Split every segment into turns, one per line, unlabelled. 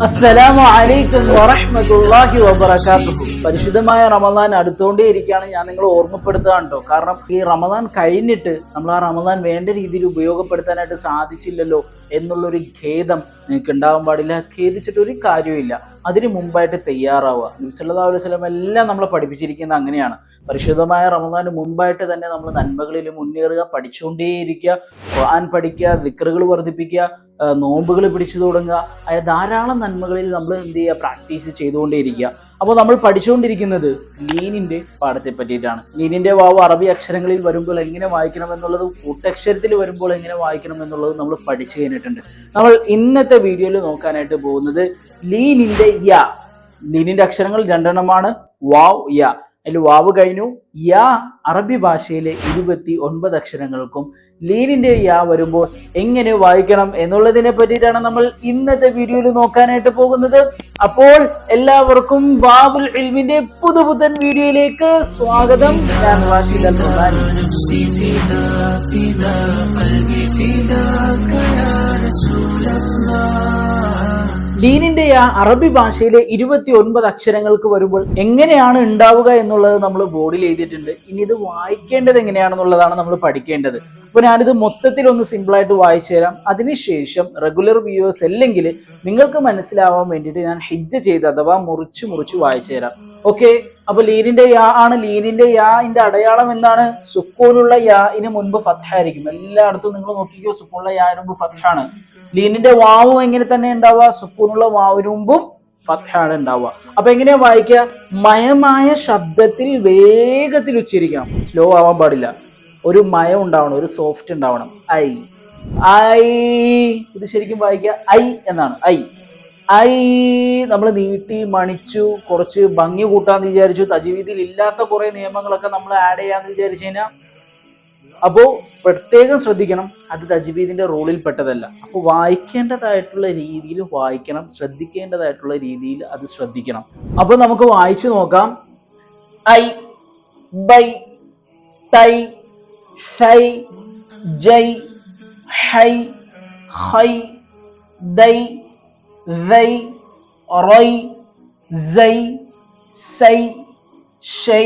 അസ്സലാമു അലൈക്കും വറഹ്മത്തുള്ളാഹി വബറകാതുഹു. പരിശുദ്ധമായ റമദാൻ അടുത്തുകൊണ്ടേയിരിക്കുകയാണ്. ഞാൻ നിങ്ങളെ ഓർമ്മപ്പെടുത്തുകയാണ് കേട്ടോ. കാരണം ഈ റമദാൻ കഴിഞ്ഞിട്ട് നമ്മൾ ആ റമദാൻ വേണ്ട രീതിയിൽ ഉപയോഗപ്പെടുത്താനായിട്ട് സാധിച്ചില്ലല്ലോ എന്നുള്ളൊരു ഖേദം നിങ്ങൾക്ക് ഉണ്ടാകാൻ പാടില്ല. ഖേദിച്ചിട്ട് ഒരു കാര്യമില്ല. അതിന് മുമ്പായിട്ട് തയ്യാറാവുക. നബി സല്ലല്ലാഹു അലൈഹി വസല്ലം എല്ലാം നമ്മളെ പഠിപ്പിച്ചിരിക്കുന്നത് അങ്ങനെയാണ്. പരിശുദ്ധമായ റമദാന് മുമ്പായിട്ട് തന്നെ നമ്മൾ നന്മകളിൽ മുന്നേറുക, പഠിച്ചുകൊണ്ടേയിരിക്കുക, ഖുർആൻ പഠിക്കുക, ദിക്റുകൾ വർദ്ധിപ്പിക്കുക, നോമ്പുകൾ പിടിച്ചു തുടങ്ങുക. അതായത് ധാരാളം നന്മകളിൽ നമ്മൾ എന്ത് ചെയ്യുക, പ്രാക്ടീസ് ചെയ്തുകൊണ്ടേയിരിക്കുക. അപ്പോൾ നമ്മൾ പഠിച്ചുകൊണ്ടിരിക്കുന്നത് ലീനിന്റെ പാഠത്തെ പറ്റിയിട്ടാണ്. ലീനിന്റെ വാവ് അറബി അക്ഷരങ്ങളിൽ വരുമ്പോൾ എങ്ങനെ വായിക്കണം എന്നുള്ളത്, കൂട്ടക്ഷരത്തിൽ വരുമ്പോൾ എങ്ങനെ വായിക്കണം എന്നുള്ളത് നമ്മൾ പഠിച്ചു കഴിഞ്ഞിട്ടുണ്ട്. നമ്മൾ ഇന്നത്തെ വീഡിയോയിൽ നോക്കാനായിട്ട് പോകുന്നത് ലീനിന്റെ യാ. ലീനിന്റെ അക്ഷരങ്ങൾ രണ്ടെണ്ണമാണ്, വാവ് യാ. അതിൽ വാവ് കഴിഞ്ഞു. യാ അറബി ഭാഷയിലെ 29 അക്ഷരങ്ങൾക്കും ലീനിന്റെ യാ വരുമ്പോൾ എങ്ങനെ വായിക്കണം എന്നുള്ളതിനെ പറ്റിയിട്ടാണ് നമ്മൾ ഇന്നത്തെ വീഡിയോയിൽ നോക്കാനായിട്ട് പോകുന്നത്. അപ്പോൾ എല്ലാവർക്കും ബാബുൽ ഇൽമിന്റെ പുതുപുത്തൻ വീഡിയോയിലേക്ക് സ്വാഗതം. ഞാൻ റാഷിദ് അൽ റഹ്മാനി. ലീനിന്റെ ആ അറബി ഭാഷയിലെ 29 അക്ഷരങ്ങൾക്ക് വരുമ്പോൾ എങ്ങനെയാണ് ഉണ്ടാവുക എന്നുള്ളത് നമ്മൾ ബോർഡിൽ എഴുതിയിട്ടുണ്ട്. ഇനി ഇത് വായിക്കേണ്ടത് എങ്ങനെയാണെന്നുള്ളതാണ് നമ്മൾ പഠിക്കേണ്ടത്. അപ്പോൾ ഞാനിത് മൊത്തത്തിൽ ഒന്ന് സിമ്പിളായിട്ട് വായിച്ചു തരാം. അതിനുശേഷം റെഗുലർ വ്യൂവേഴ്സ് അല്ലെങ്കിൽ നിങ്ങൾക്ക് മനസ്സിലാവാൻ വേണ്ടിയിട്ട് ഞാൻ ഹിജ്ജ ചെയ്ത് അഥവാ മുറിച്ച് വായിച്ചു തരാം. ഓക്കെ, അപ്പൊ ലീനിന്റെ യാ ആണ്. ലീനിന്റെ യാന്റെ അടയാളം എന്താണ്? സുക്കൂനുള്ള യാന് മുൻപ് ഫത്ഹായിരിക്കും. എല്ലായിടത്തും നിങ്ങൾ നോക്കിക്കോ, സുക്കൂനുള്ള യാന് മുമ്പ് ഫത്ഹാണ്. ലീനിന്റെ വാവും എങ്ങനെ തന്നെ ഉണ്ടാവുക, സുക്കൂനുള്ള വാവിന് മുമ്പും ഫത്ഹാണ് ഉണ്ടാവുക. അപ്പൊ എങ്ങനെയാ വായിക്കുക? മയമായ ശബ്ദത്തിൽ വേഗത്തിൽ ഉച്ചരിക്കണം. സ്ലോ ആവാൻ പാടില്ല. ഒരു മയം ഉണ്ടാവണം, ഒരു സോഫ്റ്റ് ഉണ്ടാവണം. I I. ഇത് ശരിക്കും വായിക്കുക ഐ എന്നാണ്. I I. നമ്മൾ നീട്ടി മണിച്ചു കുറച്ച് ഭംഗി കൂട്ടാന്ന് വിചാരിച്ചു. തജ്വീദിൽ ഇല്ലാത്ത കുറെ നിയമങ്ങളൊക്കെ നമ്മൾ ആഡ് ചെയ്യാന്ന് വിചാരിച്ചു കഴിഞ്ഞാൽ അപ്പോൾ പ്രത്യേകം ശ്രദ്ധിക്കണം, അത് തജ്വീദിന്റെ റൂളിൽ പെട്ടതല്ല. അപ്പോൾ വായിക്കേണ്ടതായിട്ടുള്ള രീതിയിൽ വായിക്കണം, ശ്രദ്ധിക്കേണ്ടതായിട്ടുള്ള രീതിയിൽ അത് ശ്രദ്ധിക്കണം. അപ്പോൾ നമുക്ക് വായിച്ചു നോക്കാം. ഐ, ബൈ, തൈ, ഷൈ, ജൈ, ഹൈ, ഹൈ, ദൈ, റൈ, റൈ, സൈ, സൈ, ഷൈ,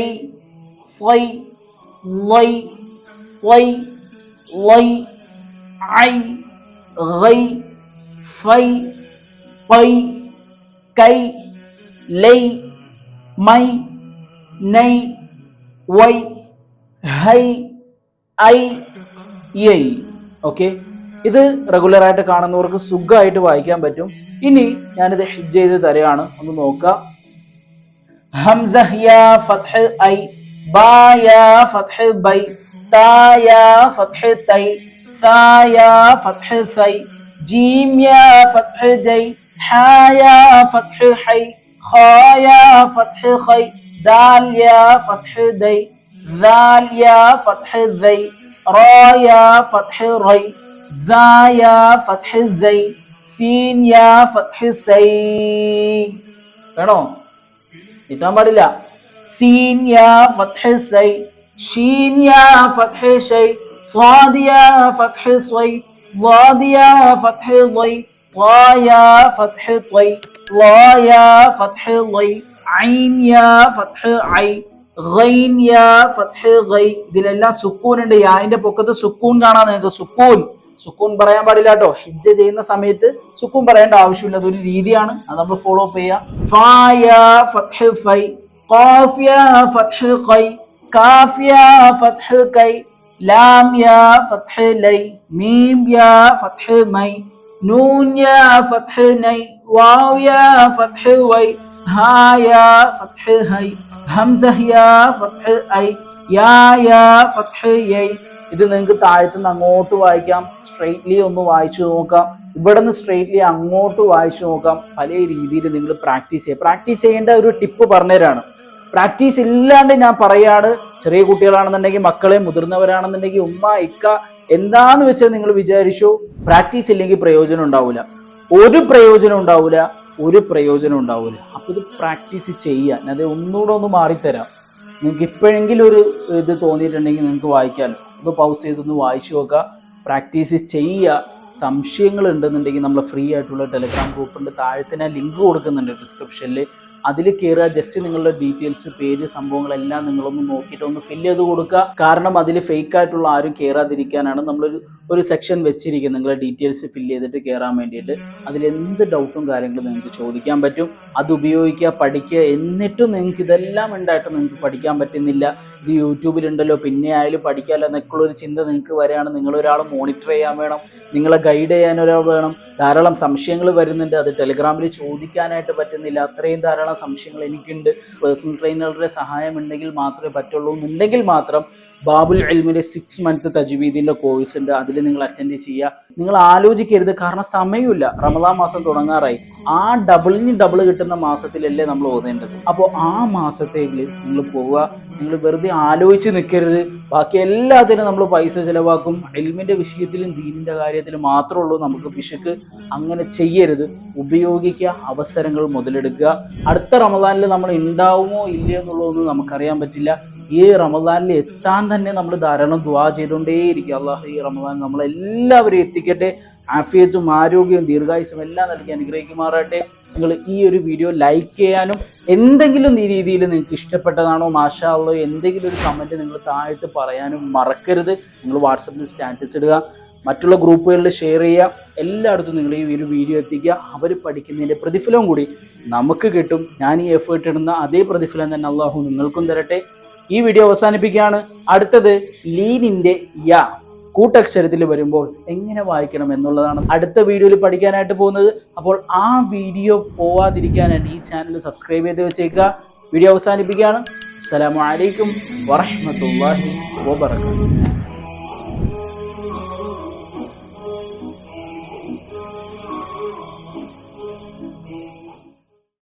സ്വൈ, ലൈ, വൈ, ലൈ, ഐ, ഗൈ, ഫൈ, പൈ, കൈ, ലൈ, മൈ, നൈ, വൈ, ഹൈ, ഐ, യൈ. ഓക്കെ, ഇത് റെഗുലറായിട്ട് കാണുന്നവർക്ക് സുഖമായിട്ട് വായിക്കാൻ പറ്റും. ഇനി ഞാനിത് ഹിജ്ജ ചെയ്ത് തരികയാണ്, ഒന്ന് നോക്കുക. ഹംസ യാ ഫത്ഹ് ഐ, ബാ യാ ഫത്ഹ് ബൈ, താ യാ ഫത്ഹ് തൈ, സാ യാ ഫത്ഹ് സൈ, ജീം യാ ഫത്ഹ് ജൈ, ഹാ യാ ഫത്ഹ് ഹൈ, ഖാ യാ ഫത്ഹ് ഖൈ, ദാൽ യാ ഫത്ഹ് ദൈ, ദാൽ യാ ഫത്ഹ് ദൈ, റാ യാ ഫത്ഹ് റൈ, സാ യാ ഫത്ഹ് സൈ, സീൻ യാ ഫത്ഹ് സൈ. വേണോ? കിട്ടാൻ പാടില്ല. സീൻ യാ ഫത്ഹ് സൈ, ഷീൻ യാ ഫത്ഹ് ഷൈ, സ്വാദ് യാ ഫത്ഹ് സ്വൈ, ളാദ് യാ ഫത്ഹ് ലൈ, ളാ യാ ഫത്ഹ് ത്വൈ, ളാ യാ ഫത്ഹ് ലൈ, ഐൻ യാ ഫത്ഹ് ഐ, ഗൈൻ യാ ഫത്ഹ് ഗൈ. ഇതിലെല്ലാം സുക്കൂൻ ഉണ്ട്. യാന്റെ പൊക്കത്ത് സുക്കൂൻ കാണാൻ നിങ്ങൾക്ക്. സുക്കൂൻ പറയാൻ പാടില്ല കേട്ടോ. ഹിജ്ജ ചെയ്യുന്ന സമയത്ത് സുക്കൂൻ പറയേണ്ട ആവശ്യമില്ല. അതൊരു രീതിയാണ്, അത് നമ്മൾ ഫോളോ അപ്പ് ചെയ്യാം. ഫാ യാ ഫത്ഹ് ഫൈ, ഖാഫ് യാ ഫത്ഹ് ഖൈ, കാഫ് യാ ഫത്ഹ് കൈ, ലാം യാ ഫത്ഹ് ലൈ, മീം യാ ഫത്ഹ് മൈ, നൂൻ യാ ഫത്ഹ് നൈ, വാവ് യാ ഫത്ഹ് വൈ, ഹാ യാ ഫത്ഹ് ഹൈ, ഹംസ യാ ഫത്ഹ് ഐ, യാ യാ ഫത്ഹ് യൈ. ഇത് നിങ്ങൾക്ക് താഴത്തുനിന്ന് അങ്ങോട്ട് വായിക്കാം. സ്ട്രെയിറ്റ്ലി ഒന്ന് വായിച്ചു നോക്കാം. ഇവിടെ നിന്ന് സ്ട്രെയിറ്റ്ലി അങ്ങോട്ട് വായിച്ചു നോക്കാം. പല രീതിയിൽ നിങ്ങൾ പ്രാക്ടീസ് ചെയ്യുക. പ്രാക്ടീസ് ചെയ്യേണ്ട ഒരു ടിപ്പ് പറഞ്ഞുതരാണ്. പ്രാക്ടീസ് ഇല്ലാണ്ട് ഞാൻ പറയാണ്. ചെറിയ കുട്ടികളാണെന്നുണ്ടെങ്കിൽ, മക്കളെ, മുതിർന്നവരാണെന്നുണ്ടെങ്കിൽ, ഉമ്മ ഇക്ക എന്താന്ന് വെച്ചാൽ നിങ്ങൾ വിചാരിച്ചു. പ്രാക്ടീസ് ഇല്ലെങ്കിൽ പ്രയോജനം ഉണ്ടാവില്ല. ഒരു പ്രയോജനം ഉണ്ടാവില്ല. അപ്പൊ ഇത് പ്രാക്ടീസ് ചെയ്യാൻ അത് ഒന്നുകൂടെ ഒന്ന് മാറിത്തരാം. നിങ്ങൾക്ക് ഇപ്പോഴെങ്കിലും ഒരു ഇത് തോന്നിയിട്ടുണ്ടെങ്കിൽ നിങ്ങൾക്ക് വായിക്കാമല്ലോ. ഒന്ന് പൗസ് ചെയ്തൊന്ന് വായിച്ചു നോക്കുക. പ്രാക്ടീസ് ചെയ്യുക. സംശയങ്ങൾ ഉണ്ടെന്നുണ്ടെങ്കിൽ നമ്മൾ ഫ്രീ ആയിട്ടുള്ള ടെലിഗ്രാം ഗ്രൂപ്പുണ്ട്, താഴെ തന്നെ ലിങ്ക് കൊടുക്കുന്നുണ്ട് ഡിസ്ക്രിപ്ഷനിൽ. അതിൽ കയറുക, ജസ്റ്റ് നിങ്ങളുടെ ഡീറ്റെയിൽസ്, പേര്, സംഭവങ്ങളെല്ലാം നിങ്ങളൊന്ന് നോക്കിയിട്ട് ഒന്ന് ഫില്ല് ചെയ്ത് കൊടുക്കുക. കാരണം അതിൽ ഫേക്ക് ആയിട്ടുള്ള ആരും കയറാതിരിക്കാനാണ് നമ്മളൊരു സെക്ഷൻ വെച്ചിരിക്കുന്നത്, നിങ്ങളുടെ ഡീറ്റെയിൽസ് ഫില്ല് ചെയ്തിട്ട് കയറാൻ വേണ്ടിയിട്ട്. അതിലെന്ത് ഡൗട്ടും കാര്യങ്ങളും നിങ്ങൾക്ക് ചോദിക്കാൻ പറ്റും. അത് ഉപയോഗിക്കുക, പഠിക്കുക. എന്നിട്ടും നിങ്ങൾക്ക് ഇതെല്ലാം ഉണ്ടായിട്ട് നിങ്ങൾക്ക് പഠിക്കാൻ പറ്റുന്നില്ല, ഇത് യൂട്യൂബിലുണ്ടല്ലോ പിന്നെ ആയാലും പഠിക്കാമല്ലോ എന്നൊക്കെയുള്ളൊരു ചിന്ത നിങ്ങൾക്ക് വരികയാണ്. നിങ്ങളൊരാൾ മോണിറ്റർ ചെയ്യാൻ വേണം, നിങ്ങളെ ഗൈഡ് ചെയ്യാൻ ഒരാൾ വേണം. ധാരാളം സംശയങ്ങൾ വരുന്നുണ്ട്, അത് ടെലിഗ്രാമിൽ ചോദിക്കാനായിട്ട് പറ്റുന്നില്ല. അത്രയും ധാരാളം സംശയങ്ങൾ എനിക്കുണ്ട്. പേഴ്സണൽ ട്രെയിനറുടെ സഹായം ഉണ്ടെങ്കിൽ മാത്രമേ പറ്റുള്ളൂ. എന്നുണ്ടെങ്കിൽ മാത്രം ബാബുൽ ഇൽമിലെ 6 മന്ത് തജ്വീദിന്റെ കോഴ്സ് ഉണ്ട്, അതിൽ നിങ്ങൾ അറ്റൻഡ് ചെയ്യുക. നിങ്ങൾ ആലോചിക്കരുത്, കാരണം സമയമില്ല, റമദാൻ മാസം തുടങ്ങാറായി. ആ ഡബിളിന് ഡബിൾ കിട്ടുന്ന മാസത്തിലല്ലേ നമ്മൾ ഓതേണ്ടത്. അപ്പോൾ ആ മാസത്തേക്ക് നിങ്ങൾ പോവുക. നിങ്ങൾ വെറുതെ ആലോചിച്ച് നിൽക്കരുത്. ബാക്കി എല്ലാത്തിനും നമ്മൾ പൈസ ചിലവാക്കും. ഇൽമിന്റെ വിഷയത്തിലും ദീനിന്റെ കാര്യത്തിലും മാത്രമേ ഉള്ളൂ നമുക്ക് പിശുക്ക്. അങ്ങനെ ചെയ്യരുത്. ഉപയോഗിക്കുക, അവസരങ്ങൾ മുതലെടുക്കുക. അടുത്ത റമദാനിൽ നമ്മൾ ഉണ്ടാവുമോ ഇല്ലയോ എന്നുള്ളതൊന്നും നമുക്കറിയാൻ പറ്റില്ല. ഈ റമദാനിൽ എത്താൻ തന്നെ നമ്മൾ ധാരാളം ദുആ ചെയ്തുകൊണ്ടേയിരിക്കുക. അള്ളാഹു ഈ റമദാൻ നമ്മളെല്ലാവരും എത്തിക്കട്ടെ. ആഫിയത്തും ആരോഗ്യവും ദീർഘായുസ്സും എല്ലാം നൽകി അനുഗ്രഹിക്കുമാറാട്ടെ. നിങ്ങൾ ഈ ഒരു വീഡിയോ ലൈക്ക് ചെയ്യാനും എന്തെങ്കിലും ഈ രീതിയിൽ നിങ്ങൾക്ക് ഇഷ്ടപ്പെട്ടതാണോ മാഷാ അല്ലാഹ് എന്തെങ്കിലും ഒരു കമൻറ്റ് നിങ്ങൾ താഴത്ത് പറയാനും മറക്കരുത്. നിങ്ങൾ വാട്സപ്പിൽ സ്റ്റാറ്റസ് ഇടുക, മറ്റുള്ള ഗ്രൂപ്പുകളിൽ ഷെയർ ചെയ്യുക. എല്ലായിടത്തും നിങ്ങൾ ഈ ഒരു വീഡിയോ എത്തിക്കുക. അവർ പഠിക്കുന്നതിൻ്റെ പ്രതിഫലവും കൂടി നമുക്ക് കിട്ടും. ഞാൻ ഈ എഫേർട്ട് ഇടുന്ന അതേ പ്രതിഫലം തന്നെ അള്ളാഹു നിങ്ങൾക്കും തരട്ടെ. ഈ വീഡിയോ അവസാനിപ്പിക്കുകയാണ്. അടുത്തത് ലീനിന്റെ യാ കൂട്ടക്ഷരത്തിൽ വരുമ്പോൾ എങ്ങനെ വായിക്കണം എന്നുള്ളതാണ് അടുത്ത വീഡിയോയിൽ പഠിക്കാനായിട്ട് പോകുന്നത്. അപ്പോൾ ആ വീഡിയോ പോവാതിരിക്കാനായിട്ട് ഈ ചാനൽ സബ്സ്ക്രൈബ് ചെയ്ത് വെച്ചേക്കുക. വീഡിയോ അവസാനിപ്പിക്കുകയാണ്. അസ്സലാമു അലൈക്കും വറഹ്മത്തുള്ളാഹി വബറകാതുഹു.